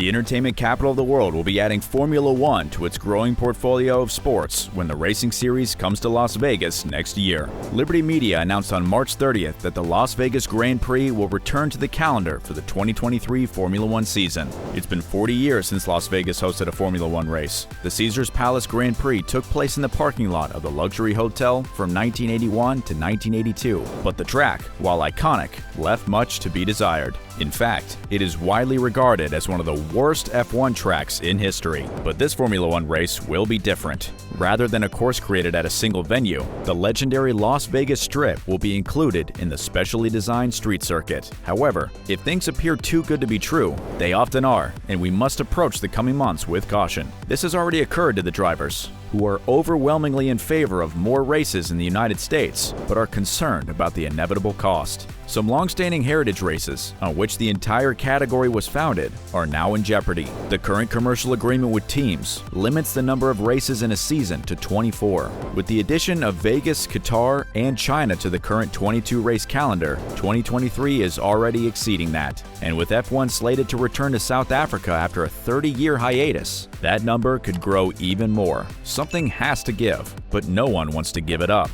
The entertainment capital of the world will be adding Formula One to its growing portfolio of sports when the racing series comes to Las Vegas next year. Liberty Media announced on March 30th that the Las Vegas Grand Prix will return to the calendar for the 2023 Formula One season. It's been 40 years since Las Vegas hosted a Formula One race. The Caesars Palace Grand Prix took place in the parking lot of the luxury hotel from 1981 to 1982, but the track, while iconic, left much to be desired. In fact, it is widely regarded as one of the worst F1 tracks in history. But this Formula One race will be different. Rather than a course created at a single venue, the legendary Las Vegas Strip will be included in the specially designed street circuit. However, if things appear too good to be true, they often are, and we must approach the coming months with caution. This has already occurred to the drivers, who are overwhelmingly in favor of more races in the United States, but are concerned about the inevitable cost. Some long-standing heritage races, on which the entire category was founded, are now in jeopardy. The current commercial agreement with teams limits the number of races in a season to 24. With the addition of Vegas, Qatar, and China to the current 22-race calendar, 2023 is already exceeding that. And with F1 slated to return to South Africa after a 30-year hiatus, that number could grow even more. Something has to give, but no one wants to give it up.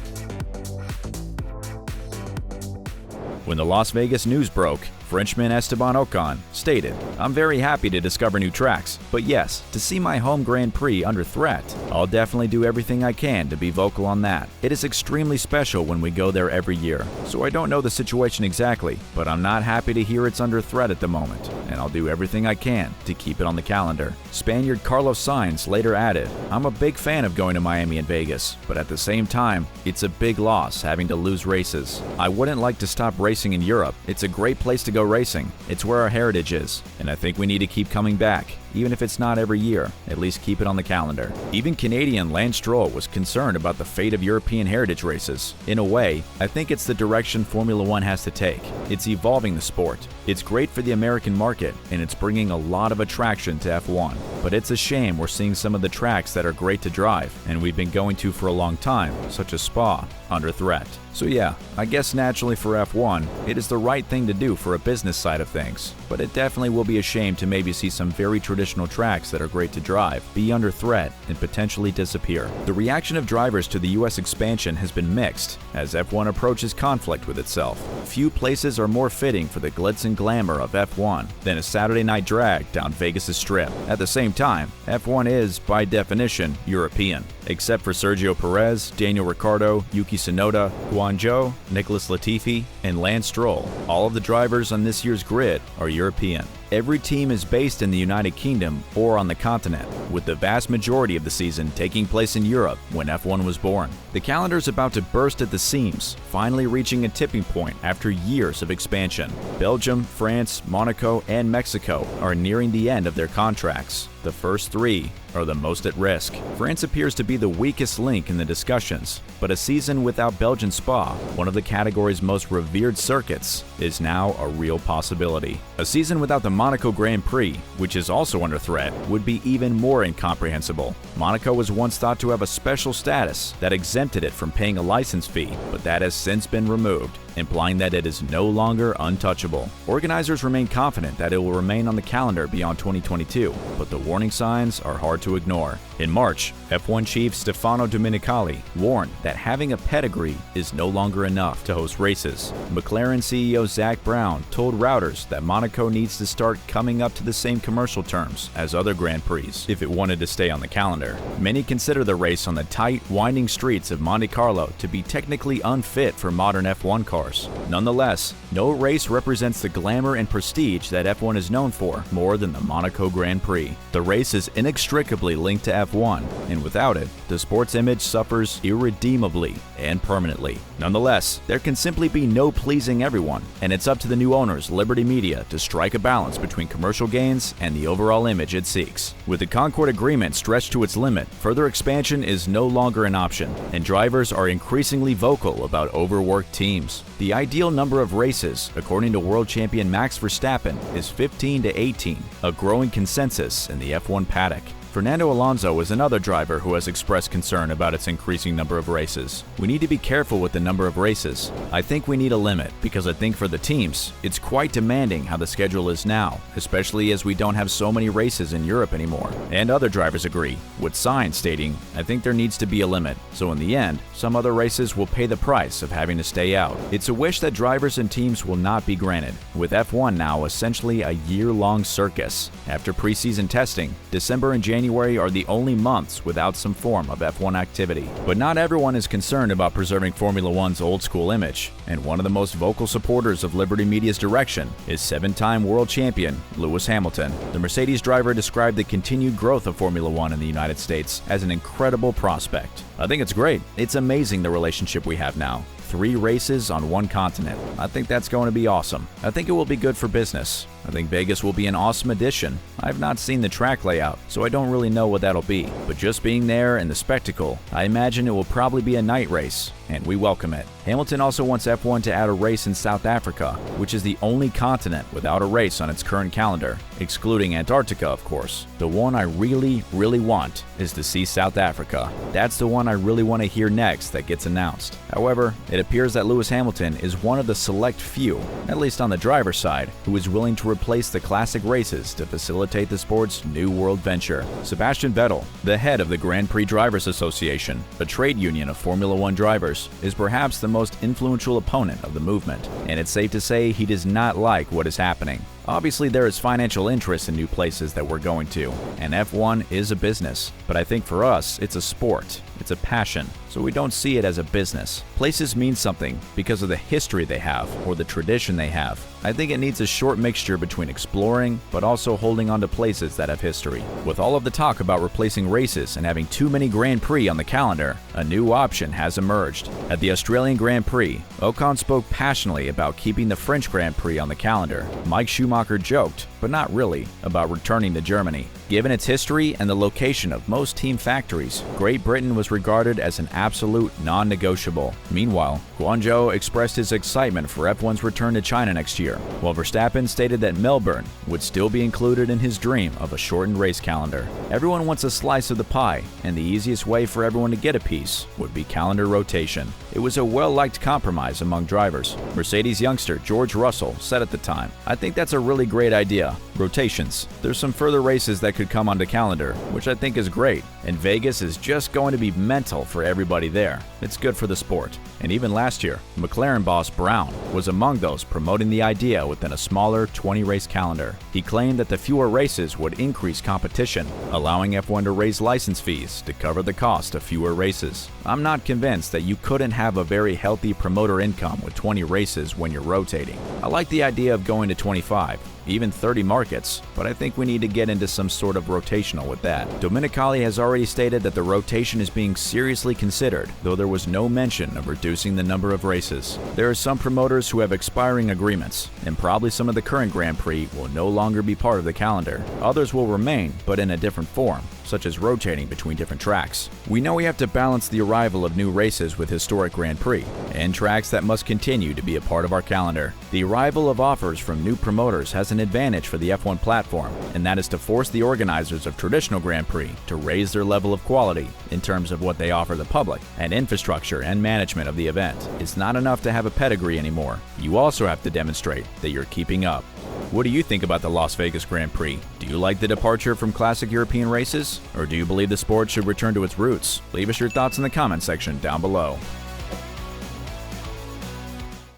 When the Las Vegas news broke, Frenchman Esteban Ocon stated, "I'm very happy to discover new tracks, but yes, to see my home Grand Prix under threat, I'll definitely do everything I can to be vocal on that. It is extremely special when we go there every year, so I don't know the situation exactly, but I'm not happy to hear it's under threat at the moment, and I'll do everything I can to keep it on the calendar." Spaniard Carlos Sainz later added, "I'm a big fan of going to Miami and Vegas, but at the same time, it's a big loss having to lose races. I wouldn't like to stop racing in Europe. It's a great place to go racing. It's where our heritage is, and I think we need to keep coming back. Even if it's not every year, at least keep it on the calendar." Even Canadian Lance Stroll was concerned about the fate of European heritage races. "In a way, I think it's the direction Formula One has to take. It's evolving the sport. It's great for the American market, and it's bringing a lot of attraction to F1. But it's a shame we're seeing some of the tracks that are great to drive, and we've been going to for a long time, such as Spa, under threat." So yeah, I guess naturally for F1, it is the right thing to do for a business side of things, but it definitely will be a shame to maybe see some very traditional tracks that are great to drive be under threat and potentially disappear. The reaction of drivers to the US expansion has been mixed as F1 approaches conflict with itself. Few places are more fitting for the glitz and glamour of F1 than a Saturday night drag down Vegas' Strip. At the same time, F1 is, by definition, European. Except for Sergio Perez, Daniel Ricciardo, Yuki Tsunoda, Guan Zhou, Nicholas Latifi, and Lance Stroll, all of the drivers on this year's grid are European. Every team is based in the United Kingdom or on the continent, with the vast majority of the season taking place in Europe when F1 was born. The calendar is about to burst at the seams, finally reaching a tipping point after years of expansion. Belgium, France, Monaco, and Mexico are nearing the end of their contracts. The first three are the most at risk. France appears to be the weakest link in the discussions, but a season without Belgian Spa, one of the category's most revered circuits, is now a real possibility. A season without the Monaco Grand Prix, which is also under threat, would be even more incomprehensible. Monaco was once thought to have a special status that exempted it from paying a license fee, but that has since been removed, implying that it is no longer untouchable. Organizers remain confident that it will remain on the calendar beyond 2022, but the warning signs are hard to ignore. In March, F1 chief Stefano Domenicali warned that having a pedigree is no longer enough to host races. McLaren CEO Zak Brown told Reuters that Monaco needs to start coming up to the same commercial terms as other Grand Prix if it wanted to stay on the calendar. Many consider the race on the tight, winding streets of Monte Carlo to be technically unfit for modern F1 cars. Nonetheless, no race represents the glamour and prestige that F1 is known for more than the Monaco Grand Prix. The race is inextricably linked to F1, and without it, the sport's image suffers irredeemably and permanently. Nonetheless, there can simply be no pleasing everyone, and it's up to the new owners, Liberty Media, to strike a balance between commercial gains and the overall image it seeks. With the Concord Agreement stretched to its limit, further expansion is no longer an option, and drivers are increasingly vocal about overworked teams. The ideal number of races, according to world champion Max Verstappen, is 15 to 18, a growing consensus in the F1 paddock. Fernando Alonso is another driver who has expressed concern about its increasing number of races. We need to be careful with the number of races. I think we need a limit, because I think for the teams, it's quite demanding how the schedule is now, especially as we don't have so many races in Europe anymore. And other drivers agree, with Sainz stating, "I think there needs to be a limit, so in the end, some other races will pay the price of having to stay out." It's a wish that drivers and teams will not be granted, with F1 now essentially a year-long circus. After preseason testing, December and January are the only months without some form of F1 activity. But not everyone is concerned about preserving Formula One's old-school image, and one of the most vocal supporters of Liberty Media's direction is seven-time world champion Lewis Hamilton. The Mercedes driver described the continued growth of Formula One in the United States as an incredible prospect. "I think it's great. It's amazing the relationship we have now. 3 races on one continent. I think that's going to be awesome. I think it will be good for business. I think Vegas will be an awesome addition. I've not seen the track layout, so I don't really know what that'll be. But just being there and the spectacle, I imagine it will probably be a night race, and we welcome it." Hamilton also wants F1 to add a race in South Africa, which is the only continent without a race on its current calendar, excluding Antarctica, of course. "The one I really want is to see South Africa. That's the one I really want to hear next that gets announced." However, it appears that Lewis Hamilton is one of the select few, at least on the driver's side, who is willing to replace the classic races to facilitate the sport's new world venture. Sebastian Vettel, the head of the Grand Prix Drivers Association, a trade union of Formula One drivers, is perhaps the most influential opponent of the movement, and it's safe to say he does not like what is happening. Obviously, there is financial interest in new places that we're going to, and F1 is a business. But I think for us, it's a sport. It's a passion, so we don't see it as a business. Places mean something because of the history they have or the tradition they have. I think it needs a short mixture between exploring but also holding on to places that have history. With all of the talk about replacing races and having too many Grand Prix on the calendar, a new option has emerged. At the Australian Grand Prix, Ocon spoke passionately about keeping the French Grand Prix on the calendar. Mike Schumacher joked, but not really, about returning to Germany. Given its history and the location of most team factories, Great Britain was regarded as an absolute non-negotiable. Meanwhile, Guangzhou expressed his excitement for F1's return to China next year, while Verstappen stated that Melbourne would still be included in his dream of a shortened race calendar. Everyone wants a slice of the pie, and the easiest way for everyone to get a piece would be calendar rotation. It was a well-liked compromise among drivers. Mercedes youngster George Russell said at the time, "I think that's a really great idea. Rotations. There's some further races that could come on the calendar, which I think is great, and Vegas is just going to be mental for everybody there. It's good for the sport." And even last year, McLaren boss Brown was among those promoting the idea within a smaller 20-race calendar. He claimed that the fewer races would increase competition, allowing F1 to raise license fees to cover the cost of fewer races. I'm not convinced that you couldn't have a very healthy promoter income with 20 races when you're rotating. I like the idea of going to 25. Even 30 markets, but I think we need to get into some sort of rotational with that. Domenicali has already stated that the rotation is being seriously considered, though there was no mention of reducing the number of races. There are some promoters who have expiring agreements, and probably some of the current Grand Prix will no longer be part of the calendar. Others will remain, but in a different form, such as rotating between different tracks. We know we have to balance the arrival of new races with historic Grand Prix, and tracks that must continue to be a part of our calendar. The arrival of offers from new promoters has an advantage for the F1 platform, and that is to force the organizers of traditional Grand Prix to raise their level of quality in terms of what they offer the public, and infrastructure and management of the event. It's not enough to have a pedigree anymore. You also have to demonstrate that you're keeping up. What do you think about the Las Vegas Grand Prix? Do you like the departure from classic European races? Or do you believe the sport should return to its roots? Leave us your thoughts in the comment section down below.